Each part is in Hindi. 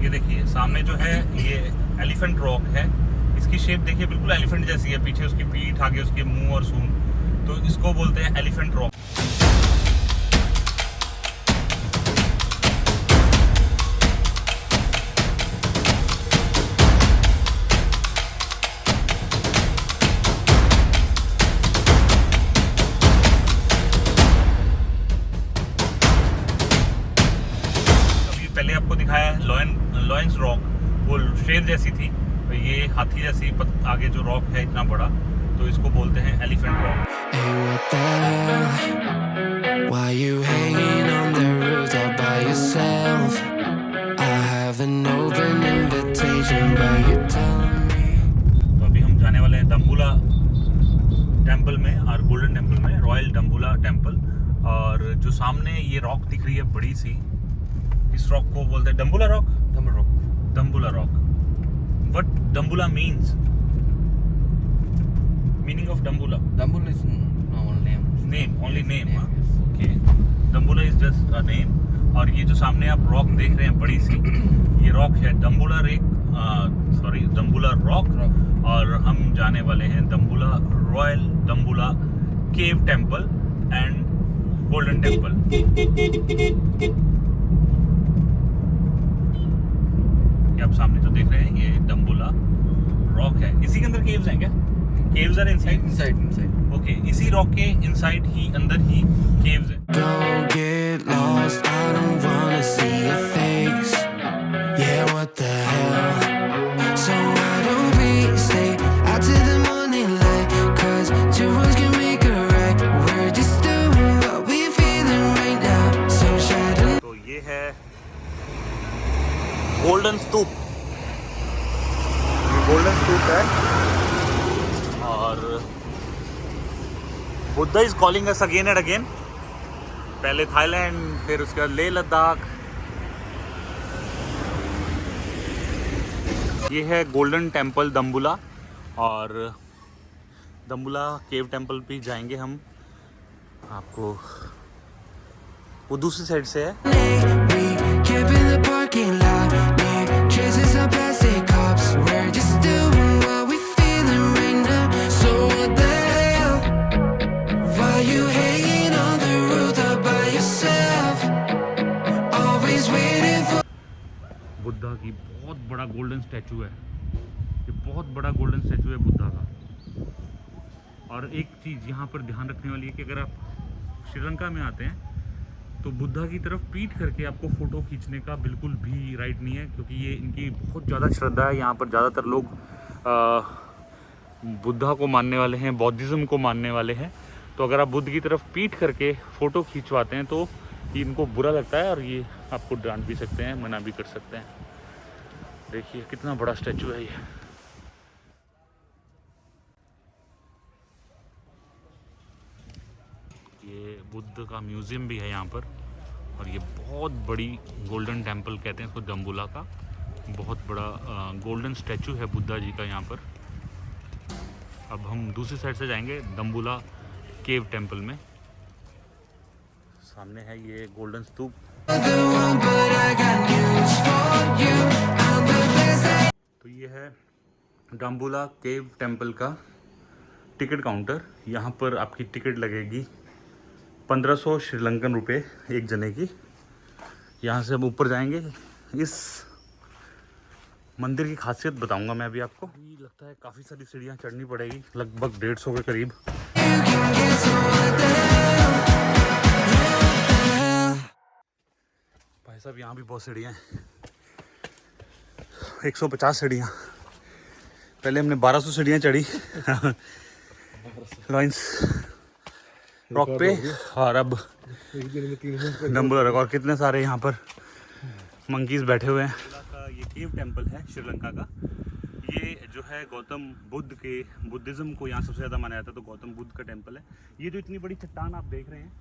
ये देखिए सामने जो है ये एलिफेंट रॉक है। इसकी शेप देखिए बिल्कुल एलिफेंट जैसी है, पीछे उसकी पीठ, आगे उसके मुंह और सूंड, तो इसको बोलते हैं एलिफेंट रॉक। पहले आपको दिखाया है लॉयंस रॉक, वो शेर जैसी थी, तो ये हाथी जैसी आगे जो रॉक है इतना बड़ा, तो इसको बोलते हैं एलिफेंट रॉक। तो अभी हम जाने वाले हैं डम्बुला टेम्पल में, और गोल्डन टेम्पल में, रॉयल डम्बुला टेम्पल। और जो सामने ये रॉक दिख रही है बड़ी सी, इस रॉक को बोलते हैं Dambulla rock. Dambulla rock. What Dambulla means? Meaning of Dambulla? Dambula is normal name. Name, only name. Name, yes. Okay, Dambulla is just a name. और ये जो सामने आप रॉक देख रहे हैं बड़ी सी, ये रॉक है डम्बुला डम्बुला रॉक। और हम जाने वाले हैं Dambulla royal Dambulla cave temple and golden temple. ये आप सामने जो देख रहे हैं ये डम्बुला रॉक है। इसी के अंदर केव्स हैं क्या? Caves are inside? Inside. Okay, इसी रॉक के इनसाइड ही, अंदर ही केव्स हैं। Don't get lost, I don't wanna see your face. Yeah, what the hell? So why don't we stay out till the morning light? 'Cause two wrongs can make a right. We're just doing what we feeling right now. So shadow. तो ये है गोल्डन स्तूप। गोल्डन स्तूप है, और Buddha is calling us again and again. पहले थाईलैंड, फिर उसके बाद लेह लद्दाख। ये है गोल्डन टेम्पल डम्बुला, और डम्बुला केव टेम्पल भी जाएंगे हम। आपको वो दूसरी साइड से है। We camp in the parking lot. Make traces of plastic cups. We're just doing what we feeling right now. So what the hell? Why you hanging on the roof all by yourself? Always waiting for. Buddha की बहुत बड़ा गोल्डन स्टैचू है। ये बहुत बड़ा गोल्डन स्टैचू है बुद्धा का। और एक चीज़ यहाँ पर ध्यान रखने वाली है कि अगर आप श्रीलंका में आते हैं तो बुद्धा की तरफ पीठ करके आपको फ़ोटो खींचने का बिल्कुल भी राइट नहीं है, क्योंकि ये इनकी बहुत ज़्यादा श्रद्धा है। यहाँ पर ज़्यादातर लोग बुद्धा को मानने वाले हैं, बौद्धिज़्म को मानने वाले हैं। तो अगर आप बुद्ध की तरफ पीठ करके फ़ोटो खींचवाते हैं तो ये इनको बुरा लगता है, और ये आपको डांट भी सकते हैं, मना भी कर सकते हैं। देखिए कितना बड़ा स्टैचू है ये। ये बुद्ध का म्यूज़ियम भी है यहाँ पर, और ये बहुत बड़ी गोल्डन टेम्पल कहते हैं इसको, डम्बुला का बहुत बड़ा गोल्डन स्टैचू है बुद्धा जी का यहाँ पर। अब हम दूसरी साइड से जाएंगे डम्बुला केव टेम्पल में। सामने है ये गोल्डन स्तूप। तो ये है डम्बुला केव टेम्पल का टिकट काउंटर। यहाँ पर आपकी टिकट लगेगी 1500 श्रीलंकन रुपये एक जने की। यहाँ से हम ऊपर जाएंगे। इस मंदिर की खासियत बताऊंगा मैं अभी आपको। लगता है काफ़ी सारी सीढ़ियाँ चढ़नी पड़ेगी, लगभग 150 के करीब। भाई साहब यहाँ भी बहुत सीढ़ियाँ हैं, 150 सीढ़ियाँ। पहले हमने 1200 सीढ़ियाँ चढ़ी लॉयंस रॉक पे, और अब डम्बुला रॉक। और कितने सारे यहाँ पर मंकीज बैठे हुए हैं। ये केव टेम्पल है श्रीलंका का। ये जो है गौतम बुद्ध के, बुद्धिज़्म को यहाँ सबसे ज़्यादा माना जाता है, तो गौतम बुद्ध का टेम्पल है। ये जो इतनी बड़ी चट्टान आप देख रहे हैं,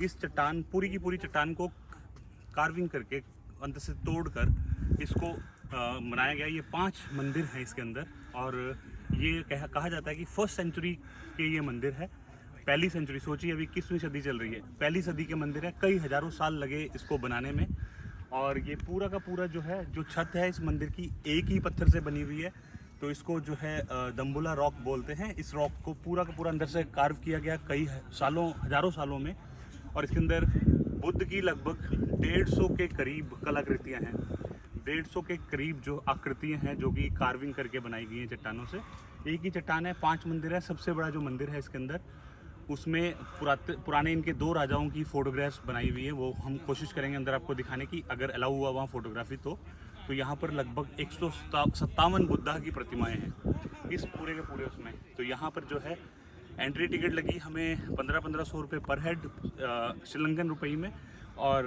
इस चट्टान, पूरी की पूरी चट्टान को कार्विंग करके, अंदर से तोड़कर इसको बनाया गया। ये 5 मंदिर हैं इसके अंदर, और ये कहा जाता है कि 1st सेंचुरी के ये मंदिर है। पहली सेंचुरी, सोचिए अभी 21वीं सदी चल रही है, पहली सदी के मंदिर है। कई हज़ारों साल लगे इसको बनाने में, और ये पूरा का पूरा जो है, जो छत है इस मंदिर की एक ही पत्थर से बनी हुई है। तो इसको जो है दम्बुला रॉक बोलते हैं। इस रॉक को पूरा का पूरा अंदर से कार्व किया गया कई सालों, हज़ारों सालों में। और इसके अंदर बुद्ध की लगभग 150 के करीब कलाकृतियाँ हैं। 150 के करीब जो आकृतियाँ हैं जो कि कार्विंग करके बनाई गई हैं चट्टानों से। एक ही चट्टान है, 5 मंदिर है। सबसे बड़ा जो मंदिर है इसके अंदर, उसमें पुराने इनके 2 राजाओं की फ़ोटोग्राफ्स बनाई हुई है। वो हम कोशिश करेंगे अंदर आपको दिखाने की, अगर अलाउ हुआ वहाँ फ़ोटोग्राफी तो यहाँ पर लगभग 157 बुद्धा की प्रतिमाएं हैं इस पूरे के पूरे उसमें। तो यहाँ पर जो है एंट्री टिकट लगी हमें 1500 रुपये पर हेड श्रीलंकन रुपये में। और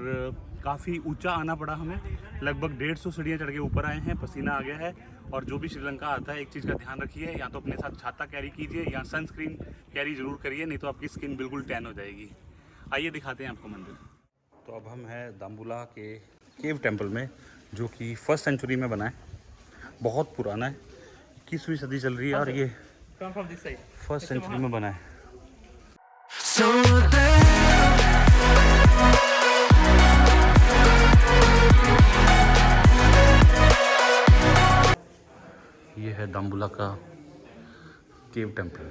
काफ़ी ऊंचा आना पड़ा हमें, लगभग 150 सीढ़ियाँ चढ़ के ऊपर आए हैं, पसीना आ गया है। और जो भी श्रीलंका आता है एक चीज़ का ध्यान रखिए, या तो अपने साथ छाता कैरी कीजिए या सनस्क्रीन कैरी जरूर करिए, नहीं तो आपकी स्किन बिल्कुल टैन हो जाएगी। आइए दिखाते हैं आपको मंदिर। तो अब हम हैं दाम्बुला के केव टेम्पल में, जो कि 1st सेंचुरी में बना है, बहुत पुराना है, 21वीं सदी चल रही है और ये 1st सेंचुरी में बना है। So what the hell? ये है दाम्बुला का केव टेम्पल,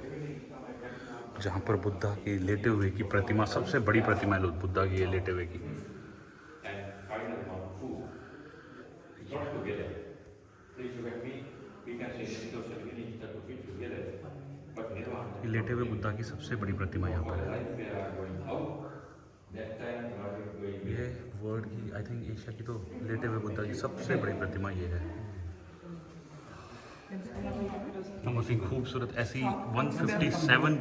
जहाँ पर बुद्धा की लेटे हुए की प्रतिमा, सबसे बड़ी प्रतिमा है बुद्धा की, ये लेटे हुए की। ये लेटे हुए बुद्धा की सबसे बड़ी प्रतिमा यहाँ पर है। ये वर्ल्ड की, आई थिंक एशिया की, तो लेटे हुए बुद्धा की सबसे बड़ी प्रतिमा ये है। बहुत ही खूबसूरत ऐसी 157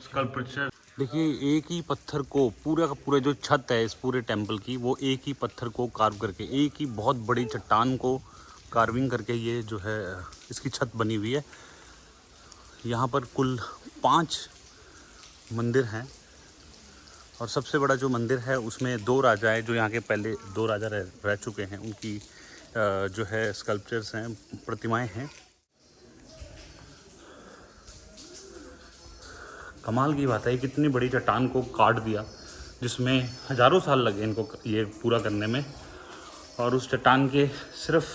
स्कल्पचर। देखिए, एक ही पत्थर को, पूरा का पूरा जो छत है इस पूरे टेम्पल की, वो एक ही पत्थर को कार्व करके, एक ही बहुत बड़ी चट्टान को कार्विंग करके ये जो है इसकी छत बनी हुई है। यहाँ पर कुल 5 मंदिर हैं और सबसे बड़ा जो मंदिर है उसमें 2 राजा है, जो यहाँ के पहले 2 राजा रह चुके हैं, उनकी जो है स्कल्पचर्स हैं, प्रतिमाएं हैं। कमाल की बात है, कितनी बड़ी चट्टान को काट दिया, जिसमें हज़ारों साल लगे इनको ये पूरा करने में। और उस चट्टान के सिर्फ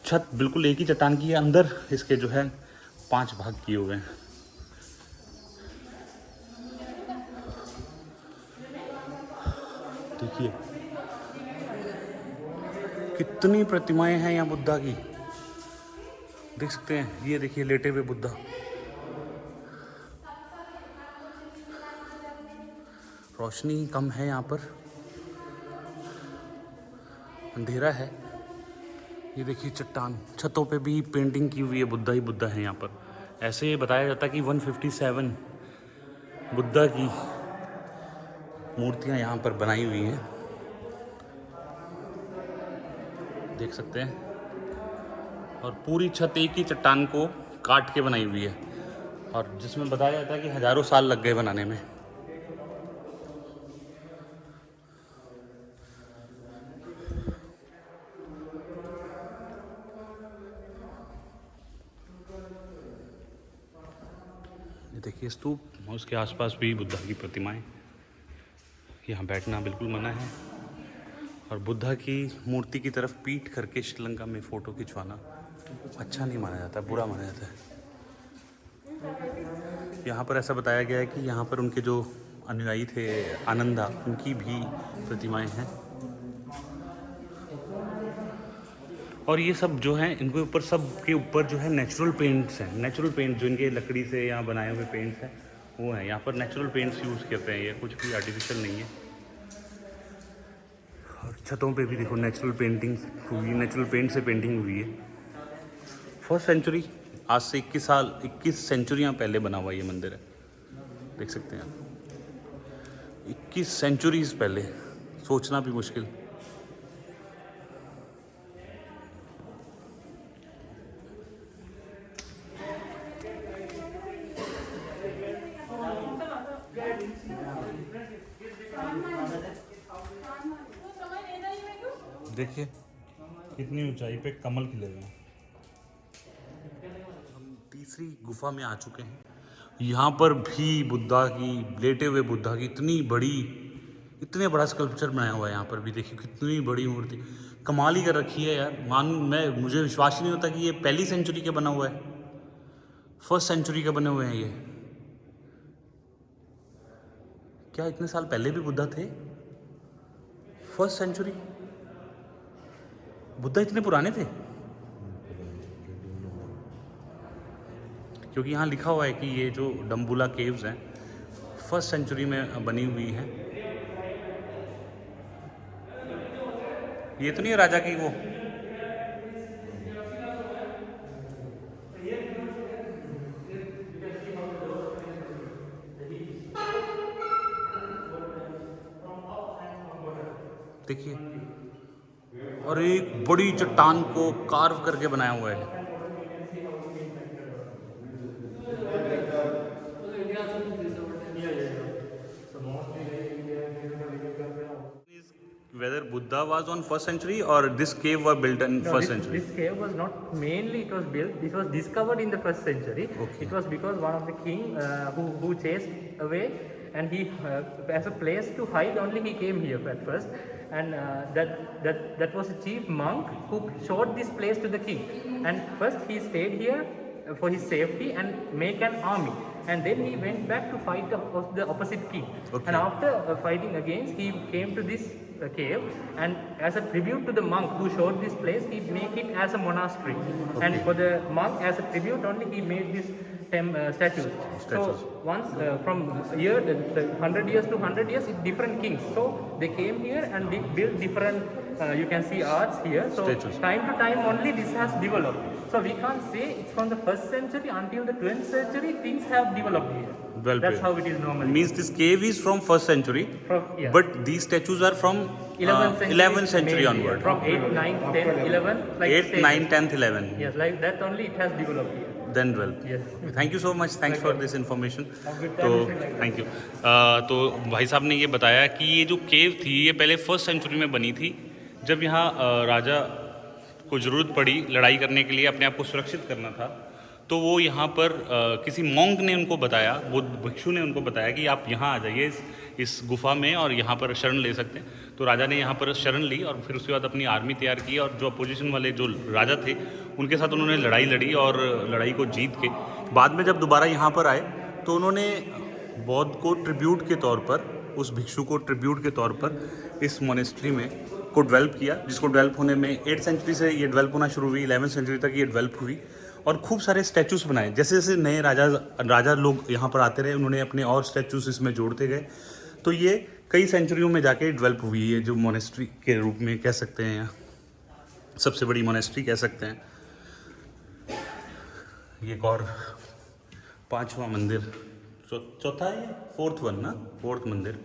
छत बिल्कुल एक ही चट्टान की है, अंदर इसके जो है 5 भाग किए हुए हैं। देखिए कितनी प्रतिमाएं हैं यहाँ बुद्धा की, देख सकते हैं। ये देखिए लेटे हुए बुद्धा, रोशनी कम है यहाँ पर, अंधेरा है। ये देखिए चट्टान, छतों पे भी पेंटिंग की हुई है, बुद्धा ही बुद्धा है यहाँ पर। ऐसे बताया जाता है कि 157 बुद्धा की मूर्तियाँ यहाँ पर बनाई हुई हैं, देख सकते हैं। और पूरी छत एक ही चट्टान को काट के बनाई हुई है, और जिसमें बताया जाता है कि हज़ारों साल लग गए बनाने में। ये देखिए स्तूप, उसके आसपास भी बुद्धा की प्रतिमाएं। यहाँ बैठना बिल्कुल मना है, और बुद्धा की मूर्ति की तरफ पीठ करके श्रीलंका में फ़ोटो खिंचवाना अच्छा नहीं माना जाता, बुरा माना जाता है। यहाँ पर ऐसा बताया गया है कि यहाँ पर उनके जो अनुयायी थे आनंदा, उनकी भी प्रतिमाएं हैं। और ये सब जो हैं, इनके ऊपर, सब के ऊपर जो है नेचुरल पेंट्स हैं। नेचुरल पेंट जो इनके लकड़ी से यहाँ बनाए हुए पेंट्स हैं वो हैं। यहाँ पर नेचुरल पेंट्स यूज़ करते हैं, ये कुछ भी आर्टिफिशियल नहीं है। और छतों पे भी देखो नेचुरल पेंटिंग हुई, नेचुरल पेंट से पेंटिंग हुई है। 1st सेंचुरी, आज से 21 सेंचुरियाँ पहले बना हुआ ये मंदिर है, देख सकते हैं आप। 21 सेंचुरीज पहले, सोचना भी मुश्किल। देखिए कितनी ऊंचाई पे कमल खिले हुए हैं। हम तीसरी गुफा में आ चुके हैं। यहाँ पर भी बुद्धा की, लेटे हुए बुद्धा की इतने बड़ा स्कल्पचर बनाया हुआ है यहाँ पर भी, देखिए कितनी बड़ी मूर्ति, कमाल ही कर रखी है यार। मुझे विश्वास ही नहीं होता कि ये पहली सेंचुरी का बना हुआ है, फर्स्ट सेंचुरी के बने हुए हैं ये। क्या इतने साल पहले भी बुद्धा थे? फर्स्ट सेंचुरी, बुद्धा इतने पुराने थे? क्योंकि यहाँ लिखा हुआ है कि ये जो डम्बुला केव्स हैं फर्स्ट सेंचुरी में बनी हुई हैं। ये तो नहीं है राजा की वो? देखिए, और एक बड़ी चट्टान को कार्व करके बनाया हुआ है। Whether Buddha was on first century or this cave was built in first century? This cave was not mainly it was built. This was discovered in the first century. Okay. It was because one of the king who chased away, and he as a place to hide only he came here at first, and that was a chief monk who showed this place to the king, and first he stayed here for his safety and make an army, and then he went back to fight the opposite king. Okay. And after fighting against, he came to this cave, and as a tribute to the monk who showed this place, he make it as a monastery. Okay. And for the monk, as a tribute only, he made this statues. So once from year 100 years to 100 years, it's different kings. So they came here and they built different. You can see arts here. So Statues. time to time only this has developed. So we can't say it's from the first century until the 12th century things have developed here. Well That's played. how it is normally. Means this cave is from first century, Yeah. but these statues are from 11th century mainly, onward. From 8, 9, 10, 11. Like 8, stages. 9, 10th, 11. Yes, like that only it has developed here. Then 12. Yes. Thank you so much, thanks for this information. तो थैंक यू। तो भाई साहब ने ये बताया कि ये जो केव थी ये पहले फर्स्ट सेंचुरी में बनी थी, जब यहाँ राजा को ज़रूरत पड़ी लड़ाई करने के लिए, अपने आप को सुरक्षित करना था, तो वो यहाँ पर किसी मॉन्क ने उनको बताया, बुद्ध भिक्षु ने उनको बताया कि आप यहाँ आ जाइए इस गुफा में और यहाँ पर शरण ले सकते हैं। तो राजा ने यहाँ पर शरण ली और फिर उसके बाद अपनी आर्मी तैयार की, और जो अपोजिशन वाले जो राजा थे उनके साथ उन्होंने लड़ाई लड़ी, और लड़ाई को जीत के बाद में जब दोबारा यहाँ पर आए तो उन्होंने बौद्ध को ट्रिब्यूट के तौर पर, उस भिक्षु को ट्रिब्यूट के तौर पर इस मोनेस्ट्री में को डेवलप किया, जिसको डेवलप होने में 8th सेंचुरी से ये डेवलप होना शुरू हुई, 11th सेंचुरी तक ये डेवलप हुई, और खूब सारे स्टैचूज़ बनाए। जैसे जैसे नए राजा लोग यहाँ पर आते रहे, उन्होंने अपने और स्टैचूज़ इसमें जोड़ते गए, तो ये कई सेंचुरियों में जाके डेवलप हुई है, जो मोनेस्ट्री के रूप में कह सकते हैं, यहाँ सबसे बड़ी मोनेस्ट्री कह सकते हैं। ये एक और 5वां मंदिर, चौथा है, 4th वन ना, 4th मंदिर,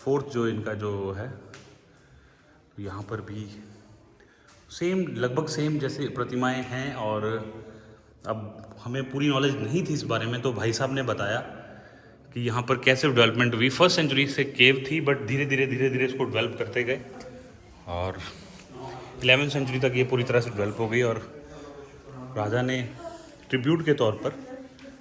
4th जो इनका जो है, यहाँ पर भी सेम, लगभग सेम जैसे प्रतिमाएं हैं। और अब हमें पूरी नॉलेज नहीं थी इस बारे में, तो भाई साहब ने बताया कि यहाँ पर कैसे डेवलपमेंट हुई। फर्स्ट सेंचुरी से केव थी, बट धीरे धीरे इसको डेवलप करते गए, और 11th सेंचुरी तक ये पूरी तरह से डेवलप हो गई, और राजा ने ट्रिब्यूट के तौर पर,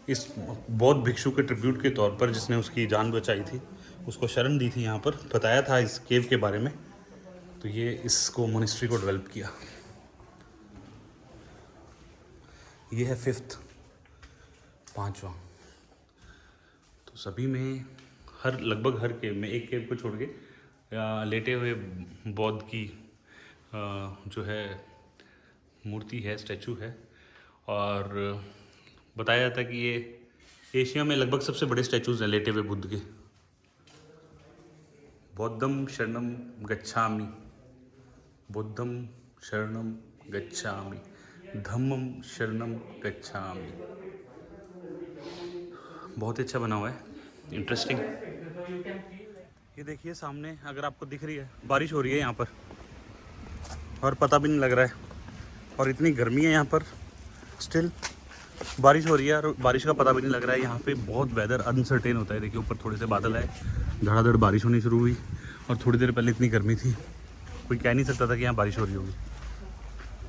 इस बौद्ध भिक्षु के ट्रिब्यूट के तौर पर, जिसने उसकी जान बचाई थी, उसको शरण दी थी, यहाँ पर बताया था इस केव के बारे में, तो ये इसको मोनेस्ट्री को डेवलप किया। ये है 5th, 5वां। तो सभी में लगभग हर केव में, एक केव को छोड़ के लेटे हुए बौद्ध की जो है मूर्ति है, स्टैचू है, और बताया जाता है कि ये एशिया में लगभग सबसे बड़े स्टैचूज़ हैं लेटे हुए बुद्ध के। बौद्धम शरणम गच्छामि, बुद्धम शरणम गच्छामि, धम्मम शरणम गच्छामि। बहुत अच्छा बना हुआ है, इंटरेस्टिंग। ये देखिए सामने, अगर आपको दिख रही है, बारिश हो रही है यहाँ पर, और पता भी नहीं लग रहा है, और इतनी गर्मी है यहाँ पर, स्टिल बारिश हो रही है, और बारिश का पता भी नहीं लग रहा है। यहाँ पे बहुत वेदर अनसर्टेन होता है। देखिए ऊपर थोड़े से बादल आए, धड़ाधड़ बारिश होनी शुरू हुई, और थोड़ी देर पहले इतनी गर्मी थी, कोई कह नहीं सकता था कि यहाँ बारिश हो रही होगी।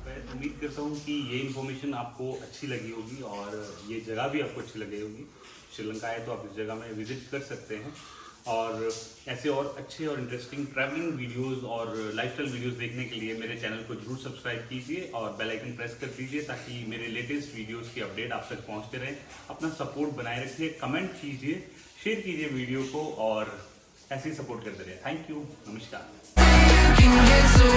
मैं उम्मीद करता हूँ कि ये इन्फॉर्मेशन आपको अच्छी लगी होगी, और ये जगह भी आपको अच्छी लगी होगी। श्रीलंका है तो आप इस जगह में विज़िट कर सकते हैं। और ऐसे और अच्छे और इंटरेस्टिंग ट्रैवलिंग वीडियोस और लाइफस्टाइल वीडियोस देखने के लिए मेरे चैनल को जरूर सब्सक्राइब कीजिए और बेल आइकन प्रेस कर दीजिए ताकि मेरे लेटेस्ट वीडियोस की अपडेट आप तक पहुंचते रहे। अपना सपोर्ट बनाए रखिए, कमेंट कीजिए, शेयर कीजिए वीडियो को और ऐसे ही सपोर्ट करते रहिए। थैंक यू, नमस्कार। can get so